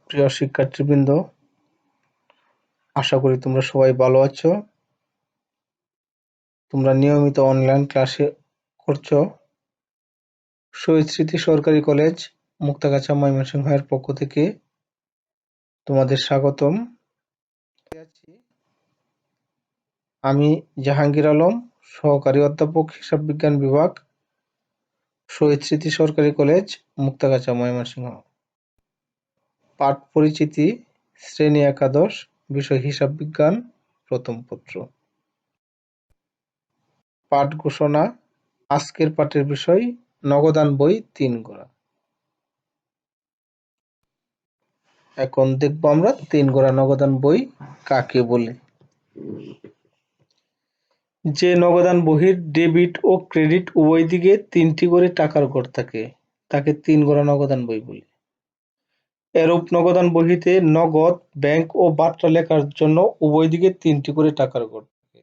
প্রিয় শিক্ষার্থীবৃন্দ, আশা করি তোমরা সবাই ভালো আছো। তোমরা নিয়মিত অনলাইন ক্লাসে করছো। শহীদ স্মৃতি সরকারি কলেজ মুক্তাগাছা ময়মনসিংহের পক্ষ থেকে তোমাদের স্বাগতম। আমি জাহাঙ্গীর আলম, সহকারী অধ্যাপক, হিসাব বিজ্ঞান বিভাগ, শহীদ স্মৃতি সরকারি কলেজ মুক্তাগাছা ময়মনসিংহ। পাঠ পরিচিতি, শ্রেণী একাদশ, বিষয় হিসাব বিজ্ঞান, প্রথম পত্র। পাঠ ঘোষণা। আজকের পাঠের বিষয় নগদান বই ৩ গোরা। এখন দেখব আমরা ৩ গোরা নগদান বই কাকে বলে। যে নগদান বহির ডেবিট ও ক্রেডিট উভয় দিকে ৩টি করে টাকার গড় থাকে তাকে ৩ গোরা নগদান বই বলে। এরূপ নগদান বহিতে নগদ, ব্যাংক ও বাট্টা লেখার জন্য উভয় দিকে ৩টি করে টাকার গড় থাকে।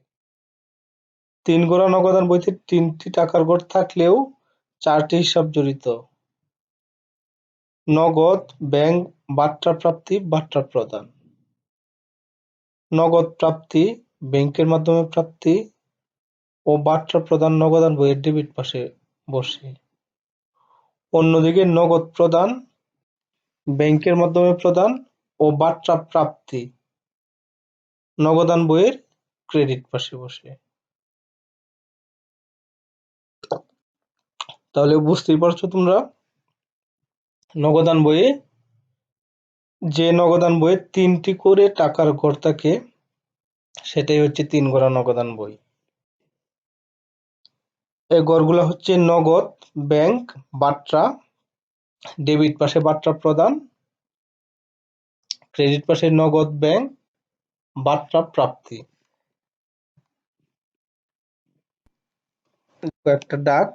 ৩ গোরা নগদান বইতে ৩টি টাকার গড় থাকলেও ৪টি হিসাব জড়িত: নগদ, ব্যাংক, বাট্টা প্রাপ্তি, বাট্টা প্রদান। নগদ প্রাপ্তি ব্যাংকের মাধ্যমে প্রাপ্তি ও বাট্টা প্রদান নগদান বইয়ের ডেবিট পাশে বসে। অন্যদিকে নগদ প্রদান ব্যাংকের মাধ্যমে প্রদান ও বাট্টা প্রাপ্তি নগদান বইয়ের ক্রেডিট পাশে বসে। তাহলে বুঝতেই পারছো তোমরা, নগদান বইয়ে যে নগদান বইয়ে ৩টি করে টাকার গড় থাকে সেটাই হচ্ছে ৩ গোরা নগদান বই। এই গড়গুলো হচ্ছে নগদ, ব্যাংক, বাট্টা, ডেবিট পাশে বাট্টা প্রদান, ক্রেডিট পাশে নগদ, ব্যাংক, বাট্টা প্রাপ্তি। একটা ডাক।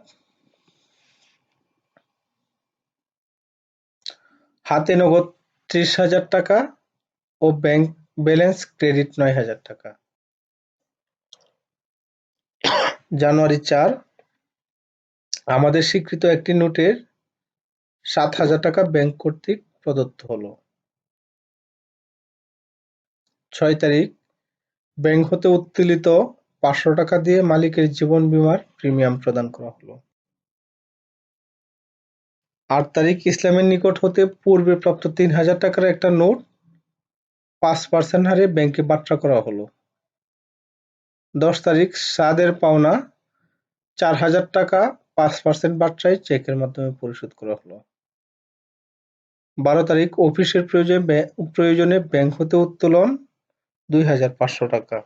হাতে নগদ ৩০,০০০ টাকা ও ব্যাংক ব্যালেন্স ক্রেডিট ৯,০০০ টাকা। জানুয়ারি ৪, আমাদের স্বীকৃত একটি নোটের ৭,০০০ টাকা ব্যাংক কর্তৃক প্রদত্ত হলো। ৬ তারিখ, ব্যাংক হতে উত্তোলিত ৫০০ টাকা দিয়ে মালিকের জীবন বীমার প্রিমিয়াম প্রদান করা হলো। ৮ তারিখ, ইসলামের নিকট হতে পূর্বে প্রাপ্ত ৩,০০০ টাকার একটা নোট ৫% হারে ব্যাংকে বাট্টা করা হলো। ১০ তারিখ, সাদের পাওনা ৪,০০০ টাকা ৫% বাট্টায় চেকের মাধ্যমে পরিশোধ করা হলো। ১২ তারিখ, অফিসের প্রয়োজনে ব্যাংক হতে উত্তোলন ২,৫০০ টাকা।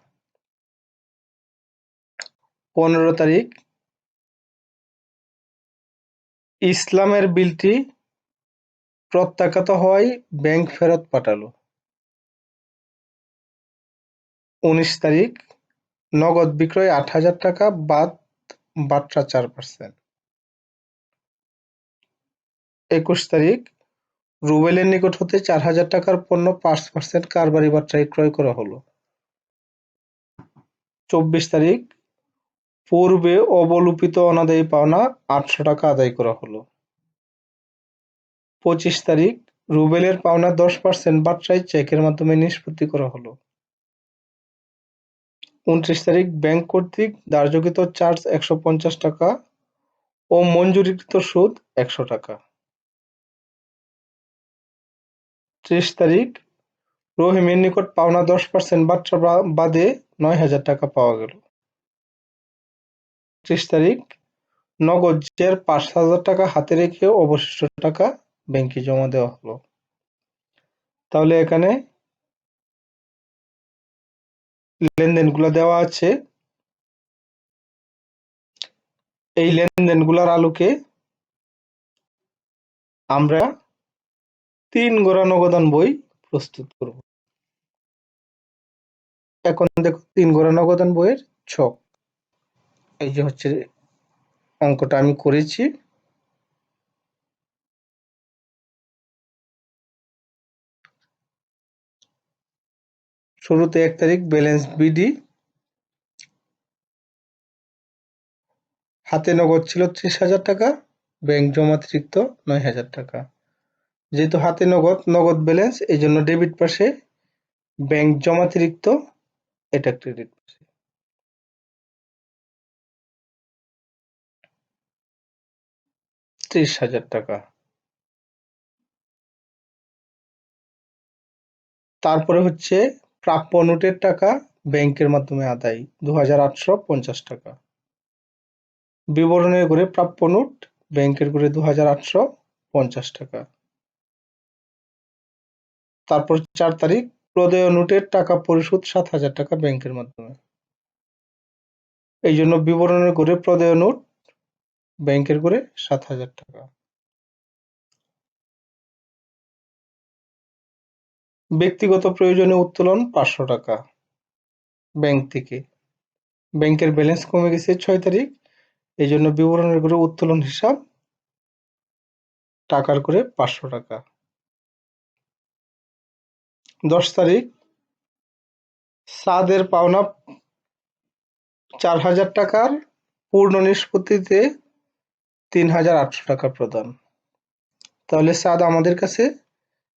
১৫ তারিখ, ইসলামের বিলটি প্রত্যাখ্যাত হওয়ায় ব্যাংক ফেরত পাঠালো। ১৯ তারিখ, নগদ বিক্রয় ৮,০০০ টাকা বাদ বাট্টা ৪%। ২১ তারিখ, রুবেলের নিকট হতে ৪,০০০ টাকার পণ্য ৫% কারবারি বাট্টায় ক্রয় করা হলো। ২৪ তারিখ, পূর্বে অবলোপিত অনাদায়ী পাওনা ৮০০ টাকা আদায় করা হলো। ২৫ তারিখ, রুবেলের পাওনা ১০% বাট্টায় চেকের মাধ্যমে নিষ্পত্তি করা হলো। ২৯ তারিখ, ব্যাংক কর্তৃক ধার্যকৃত চার্জ ১৫০ টাকা ও মঞ্জুরিকৃত সুদ ১০০ টাকা। ৩০ তারিখ, রহিমের নিকট পাওনা ১০% বাট্টা বাদে ৯,০০০ টাকা পাওয়া গেল। ৩০ তারিখ, নগদ জের ৫,০০০ টাকা হাতে রেখে অবশিষ্ট টাকা ব্যাংকে জমা দেওয়া হলো। তাহলে এখানে লেনদেনগুলো দেওয়া আছে। এই লেনদেনগুলোর আলোকে আমরা ৩ গোরা নগদান বই প্রস্তুত করব। এখন দেখো ৩ গোরা নগদান বইয়ের ছক। এই যে হচ্ছে অঙ্কটা আমি করেছি। শুরুতে ১ তারিখ, ব্যালেন্স বিডি, হাতে নগদ ছিল ৩০,০০০ টাকা, ব্যাংক জমাতিরিক্ত ৯,০০০ টাকা। যেহেতু হাতে নগদ, নগদ ব্যালেন্স, এই জন্য ডেবিট পাশে ব্যাংক জমাতিরিক্ত, এটা ক্রেডিট পাশে। ৳৩০,০০০। তারপরে হচ্ছে প্রাপ্য নোটের টাকা ব্যাংকের মাধ্যমে আদায়, ৳২,৮৫০। বিবরণের ঘরে প্রাপ্য নোট ব্যাংকের ঘরে ৳২,৮৫০। তারপর ৪ তারিখ প্রদেয় নোটের টাকা পরিশোধ ৳৭,০০০ ব্যাংকের মাধ্যমে। এই জন্য বিবরণের ঘরে প্রদেয় নোট ব্যাংকের ঘরে ৳৭,০০০। ব্যক্তিগত প্রয়োজনে উত্তোলন ৳৫০০ ব্যাংক থেকে। ব্যাংকের ব্যালেন্স কমে গেছে ৬ তারিখ, এই জন্য বিবরণের ঘরে উত্তোলন হিসাব টাকার করে ৳৫০০। ১০ তারিখ সাদের পাওনা ৳৪,০০০ পূর্ণ নিষ্পত্তিতে ৳৩,৮০০ প্রদান। তাহলে সাদ আমাদের কাছে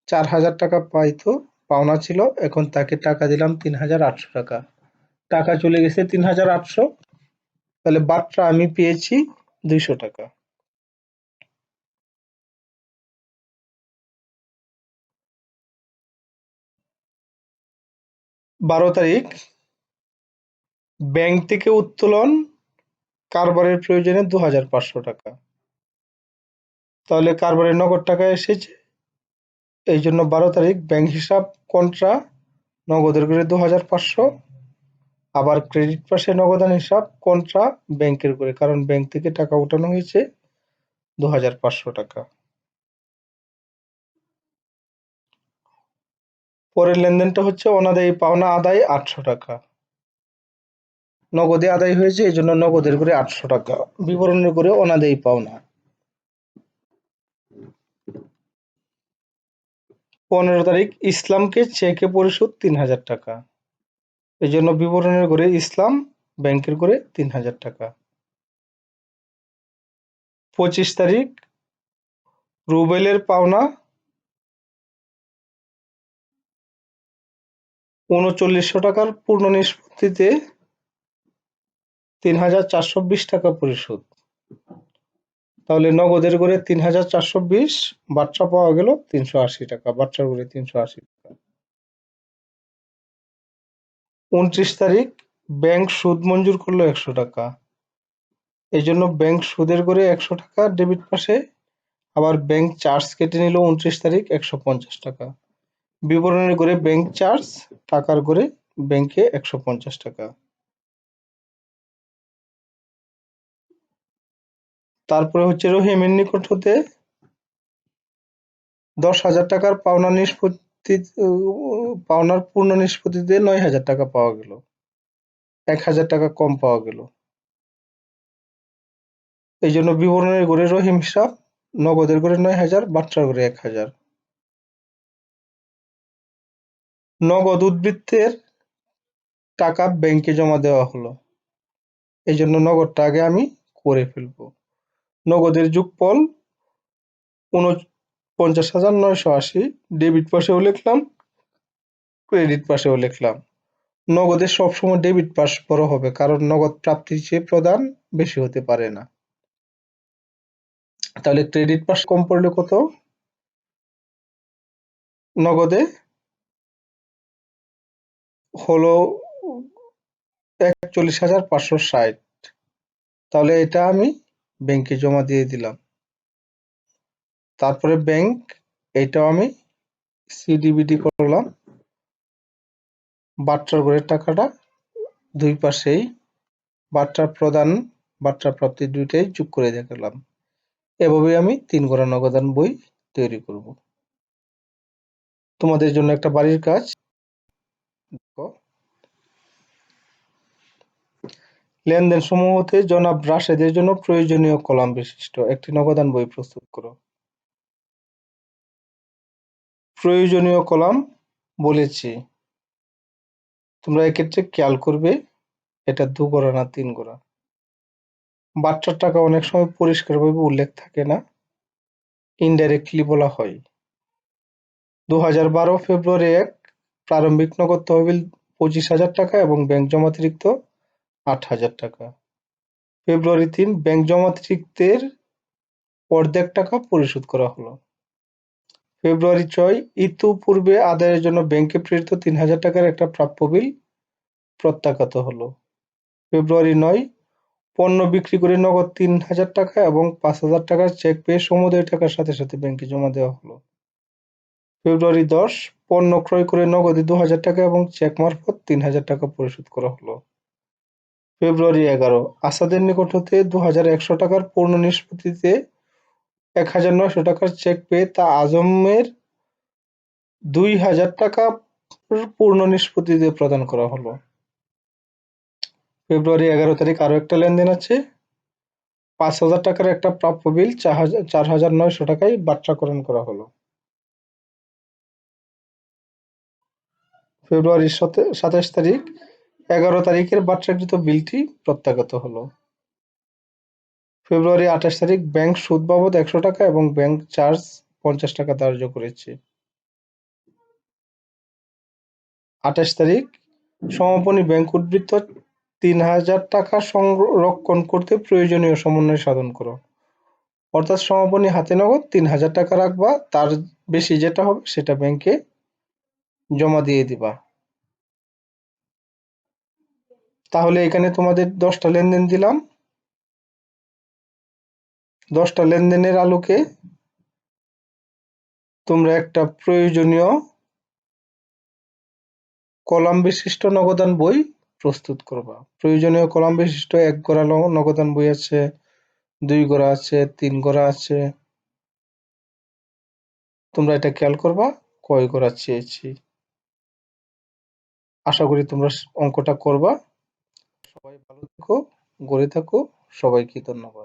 ৳৪,০০০ পাওনা ছিল, এখন তাকে টাকা দিলাম ৳৩,৮০০। টাকা চলে গেছে ৩,৮০০, তাহলে বাট্রা আমি পেয়েছি ৳২০০। ১২ তারিখ ব্যাংক থেকে উত্তোলন কারবারের প্রয়োজনে ৳২,৫০০। তাহলে কারবারে নগদ টাকা এসেছে, এই জন্য ১২ তারিখ ব্যাংক হিসাব কন্ট্রা নগদের করে ২,৫০০, আবার ক্রেডিট পাশে নগদান হিসাব কন্ট্রা ব্যাংকের করে, কারণ ব্যাংক থেকে টাকা উঠানো হয়েছে ৳২,৫০০। পরের লেনদেনটা হচ্ছে অনাদায়ী পাওনা আদায় ৳৮০০। নগদে আদায় হয়েছে, এই জন্য নগদের করে ৳৮০০। বিবরণের করে অনাদায়ী পাওনা। ১৫ তারিখ ইসলামকে চেকে পরিশোধ ৳৩,০০০, এই জন্য বিবরণের করে ইসলাম ব্যাংকের করে ৳৩,০০০। ২৫ তারিখ রুবেলের পাওনা ৳৩৯০০ পূর্ণ নিষ্পত্তিতে ৳৩,৪২০ পরিশোধ। তাহলে নগদের করে ৩,৪২০, বাট্রা পাওয়া গেল ৳৩৮০, বাট্রার করে ৳৩৮০। ২৯ তারিখ ব্যাংক সুদ মঞ্জুর করলো ৳১০০, এই জন্য ব্যাংক সুদের করে ৳১০০ ডেবিট পাশে, আবার ব্যাংক চার্জ কেটে নিল ২৯ তারিখ ৳১৫০। বিবরণের করে ব্যাংক চার্জ টাকার করে ব্যাংকে ৳১৫০। তারপরে হচ্ছে রহিমের নিকট হতে ৳১০,০০০ পাওনার পূর্ণ নিষ্পত্তিতে ৳৯,০০০ পাওয়া গেল, ৳১,০০০ কম পাওয়া গেল। এই জন্য বিবরণের ঘরে রহিম হিসাব নগদের ঘরে ৯,০০০, বাট্রার ঘরে ১,০০০। নগদ উদ্বৃত্তের টাকা ব্যাংকে জমা দেওয়া হলো, এই জন্য নগদটা আগে আমি করে ফেলবো। নগদের যোগফল ৪৯,৯৮০, ডেবিট পাশেও লিখলাম, ক্রেডিট পাশেও লিখলাম। নগদের সবসময় ডেবিট পাশ বড় হবে, কারণ নগদ প্রাপ্তির চেয়ে প্রদান বেশি হতে পারে না। তাহলে ক্রেডিট পাশ কম পড়লে কত? নগদে হলো ৪১,৫৬০, তাহলে এটা আমি ব্যাংকে জমা দিয়ে দিলাম। তারপরে ব্যাংক, এটাও আমি সিডিবিডি করলাম, বাট্রার ঘরের টাকাটা দুই পাশেই বাট্রা প্রদান বাট্রা প্রাপ্তি দুইটাই যোগ করে দেখালাম। এভাবে আমি ৩ গড়া নগদান বই তৈরি করব। তোমাদের জন্য একটা বাড়ির কাজ। লেনদেন সমূহ হতে জনাব রাশেদের জন্য প্রয়োজনীয় কলাম বিশিষ্ট একটি নগদান বই প্রস্তুত করো। প্রয়োজনীয় কলাম বলেছি, তোমরা এক্ষেত্রে খেয়াল করবে এটা ২ গড়া না ৩ গড়া। বাট্রার টাকা অনেক সময় পরিষ্কারভাবে উল্লেখ থাকে না, ইনডাইরেক্টলি বলা হয়। 2012 ফেব্রুয়ারি 1 প্রারম্ভিক নগদ তহবিল 25,000 টাকা এবং ব্যাংক জমাতিরিক্ত 8,000 টাকা। ফেব্রুয়ারি 3 ব্যাংক জমাতিরিক্তের অর্ধেক টাকা পরিশোধ করা হলো। ফেব্রুয়ারি 6 ইতিপূর্বে আদায়ের জন্য ব্যাংকে প্রেরিত 3,000 টাকার একটা প্রাপ্য বিল প্রত্যাখ্যাত হলো। ফেব্রুয়ারি 9 পণ্য বিক্রি করে নগদ 3,000 টাকা এবং 5,000 টাকার চেক পেয়ে সমুদয় টাকার সাথে সাথে ব্যাংকে জমা দেওয়া হলো। ফেব্রুয়ারি 10 পণ্য ক্রয় করে নগদে 2,000 টাকা এবং চেক মারফত 3,000 টাকা পরিশোধ করা হলো। ফেব্রুয়ারি 11 আসাদের নিকট হতে 2,100 টাকার পূর্ণ নিষ্পত্তিতে 1,900 টাকার চেক পেয়ে তা আজমের 2,000 টাকা পূর্ণ নিষ্পত্তিতে প্রদান করা হলো। ফেব্রুয়ারি 11 তারিখ আরো একটা লেনদেন আছে। 5,000 টাকার একটা প্রাপ্য বিল 4,900 টাকায় বাট্রাকরণ করা হলো। ফেব্রুয়ারি 27 তারিখ 11 তারিখের বাট্রাকৃত বিলটি প্রত্যাগত হলো। ফেব্রুয়ারি 28 তারিখ ব্যাংক সুদ বাবদ 100 টাকা এবং ব্যাংক চার্জ 50 টাকা ধার্য করেছে। 28 তারিখ সমাপনী ব্যাংক উদ্বৃত্ত 3,000 টাকা সংরক্ষণ করতে প্রয়োজনীয় সমন্বয় সাধন করো। অর্থাৎ সমাপনী হাতে নগদ 3,000 টাকা রাখবা, তার বেশি যেটা হবে সেটা ব্যাংকে জমা দিয়ে দিবা। তাহলে এখানে তোমাদের 10টা লেনদেন দিলাম। 10টা লেনদেনের আলোকে তোমরা একটা প্রয়োজনীয় কলাম বিশিষ্ট নগদান বই প্রস্তুত করবা। প্রয়োজনীয় কলাম বিশিষ্ট 1 গড়া নগদান বই আছে, 2 গড়া আছে, 3 গড়া আছে। তোমরা এটা খেয়াল করবা কয় গড়া চেয়েছি। আশা করি তোমরা অঙ্কটা করবা। সবাই ভালো থেকো, গড়ে থাকো। সবাইকে ধন্যবাদ।